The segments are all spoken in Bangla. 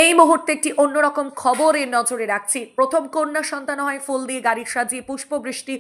এই মুহূর্তে একটি অন্যরকম খবরের নজরে রাখছি। প্রথম কন্যা সন্তান হয় ফুল দিয়ে গাড়ি সাজিয়ে পুষ্পবৃষ্টি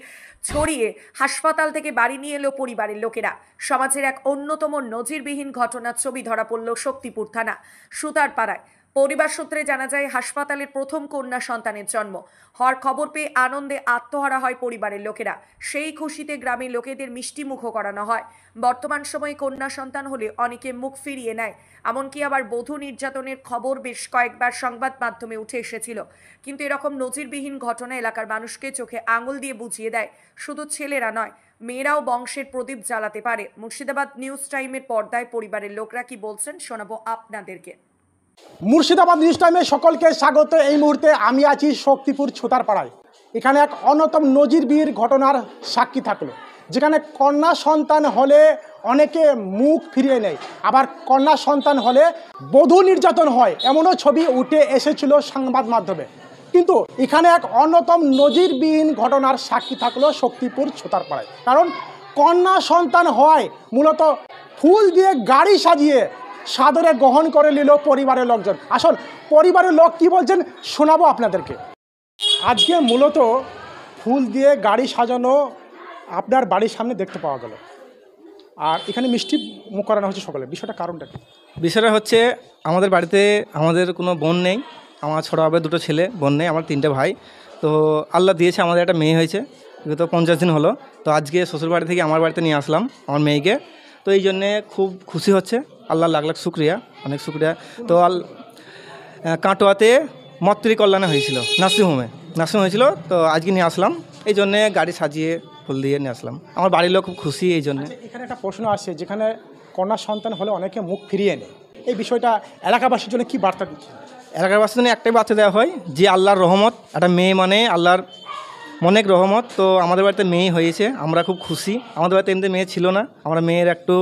ছড়িয়ে হাসপাতাল থেকে বাড়ি নিয়ে এলো পরিবারের লোকেরা। সমাজের এক অন্যতম নজিরবিহীন ঘটনার ছবি ধরা পড়ল শক্তিপুর থানা সুতারপাড়ায়। পরিবার সূত্রে জানা যায়, হাসপাতালের প্রথম কন্যা সন্তানের জন্ম হওয়ার খবর পেয়ে আনন্দে আত্মহারা হয় পরিবারের লোকেরা। সেই খুশিতে গ্রামের লোকেদের মিষ্টি মুখও করানো হয়। বর্তমান সময়ে কন্যা সন্তান হলে অনেকে মুখ ফিরিয়ে নেয়, এমনকি আবার বধূ নির্যাতনের খবর বেশ কয়েকবার সংবাদ মাধ্যমে উঠে এসেছিল। কিন্তু এরকম নজিরবিহীন ঘটনা এলাকার মানুষকে চোখে আঙুল দিয়ে বুঝিয়ে দেয়, শুধু ছেলেরা নয়, মেয়েরাও বংশের প্রদীপ জ্বালাতে পারে। মুর্শিদাবাদ নিউজ টাইমের পর্দায় পরিবারের লোকরা কি বলছেন শোনাবো আপনাদেরকে। মুর্শিদাবাদ নিউজ টাইমে সকলকে স্বাগত। এই মুহূর্তে আমি আছি শক্তিপুর সুতারপাড়ায়। এখানে এক অন্যতম নজিরবিহীন ঘটনার সাক্ষী থাকলো, যেখানে কন্যা সন্তান হলে অনেকে মুখ ফিরিয়ে নেয়, আবার কন্যা সন্তান হলে বধূ নির্যাতন হয়, এমনও ছবি উঠে এসেছিল সংবাদ মাধ্যমে। কিন্তু এখানে এক অন্যতম নজিরবিহীন ঘটনার সাক্ষী থাকলো শক্তিপুর সুতারপাড়ায়। কারণ কন্যা সন্তান হয় মূলত ফুল দিয়ে গাড়ি সাজিয়ে সাদরে গ্রহণ করে নিল পরিবারের লোকজন। আসল পরিবারের লোক কি বলছেন শোনাবো আপনাদেরকে। আজকে মূলত ফুল দিয়ে গাড়ি সাজানো আপনার বাড়ির সামনে দেখতে পাওয়া গেল, আর এখানে মিষ্টি মুখ করানো হচ্ছে সকলে। বিষয়টা কারণটা কি? বিষয়টা হচ্ছে, আমাদের বাড়িতে আমাদের কোনো বোন নেই। আমার ছোটো হবে দুটো ছেলে, বোন নেই, আমার 3টে ভাই। তো আল্লাহ দিয়েছে, আমাদের একটা মেয়ে হয়েছে, তো 50 দিন হলো। তো আজকে শ্বশুর বাড়ি থেকে আমার বাড়িতে নিয়ে আসলাম আমার মেয়েকে। তো এই জন্যে খুব খুশি হচ্ছে, আল্লাহ লাখ লাখ শুক্রিয়া, অনেক শুক্রিয়া। তো কাটোয়াতে মাতৃকল্যাণে হয়েছিল, নার্সিংহোমে হয়েছিল। তো আজকে নিয়ে আসলাম, এই জন্যে গাড়ি সাজিয়ে ফুল দিয়ে নিয়ে আসলাম। আমার বাড়ির লোক খুব খুশি এই জন্যে। এখানে একটা প্রশ্ন আসছে, যেখানে কন্যা সন্তান হলে অনেকে মুখ ফিরিয়ে নেয়, এই বিষয়টা এলাকাবাসীর জন্য কি বার্তা দিচ্ছে? এলাকার বাসীর জন্য একটাই বার্তা দেওয়া হয় যে আল্লাহর রহমত, একটা মেয়ে মানে আল্লাহর অনেক রহমত। তো আমাদের বাড়িতে মেয়ে হয়েছে, আমরা খুব খুশি। আমাদের বাড়িতে এমনি মেয়ে ছিল না, আমরা মেয়ের একটু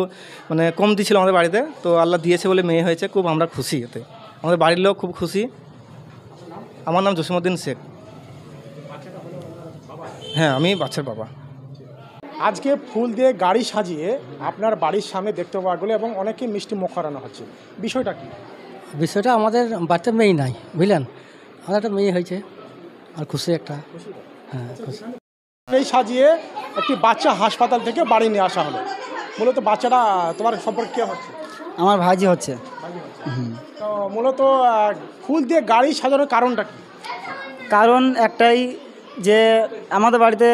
কমতি ছিল আমাদের বাড়িতে। তো আল্লাহ দিয়েছে বলে মেয়ে হয়েছে, খুব আমরা খুশি। এতে আমাদের বাড়ির লোক খুব খুশি। আমার নাম জসিমউদ্দিন শেখ। হ্যাঁ, আমি বাচ্চার বাবা। আজকে ফুল দিয়ে গাড়ি সাজিয়ে আপনার বাড়ির সামনে দেখতে পাওয়া গেলো এবং অনেকে মিষ্টি মুখ করানো হচ্ছে, বিষয়টা কি? বিষয়টা আমাদের বাড়িতে মেয়ে নাই, বুঝলেন, আমাদের একটা মেয়ে হয়েছে আর খুশি একটা। হ্যাঁ, খুশি। এই সাজিয়ে একটি বাচ্চা হাসপাতাল থেকে বাড়ি নিয়ে আসা হলো। মূলত বাচ্চাটা তোমার সম্পর্কে কে হচ্ছে? আমার ভাইজি হচ্ছে। তো মূলত ফুল দিয়ে গাড়ি সাজানোর কারণটা কি? কারণ একটাই, যে আমাদের বাড়িতে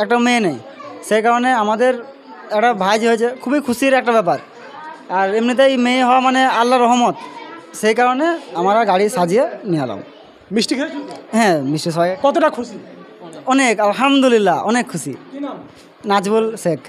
একটা মেয়ে নেই, সেই কারণে আমাদের একটা ভাইজি হয়েছে, খুবই খুশির একটা ব্যাপার। আর এমনিতেই মেয়ে হওয়া মানে আল্লাহর রহমত, সেই কারণে আমরা গাড়ি সাজিয়ে নিয়ে এলাম। মিষ্টি খেয়েছি? হ্যাঁ, মিষ্টি সবাই কতটা খুশি? অনেক, আলহামদুলিল্লাহ, অনেক খুশি। কি নাম? নাজবুল শেখ।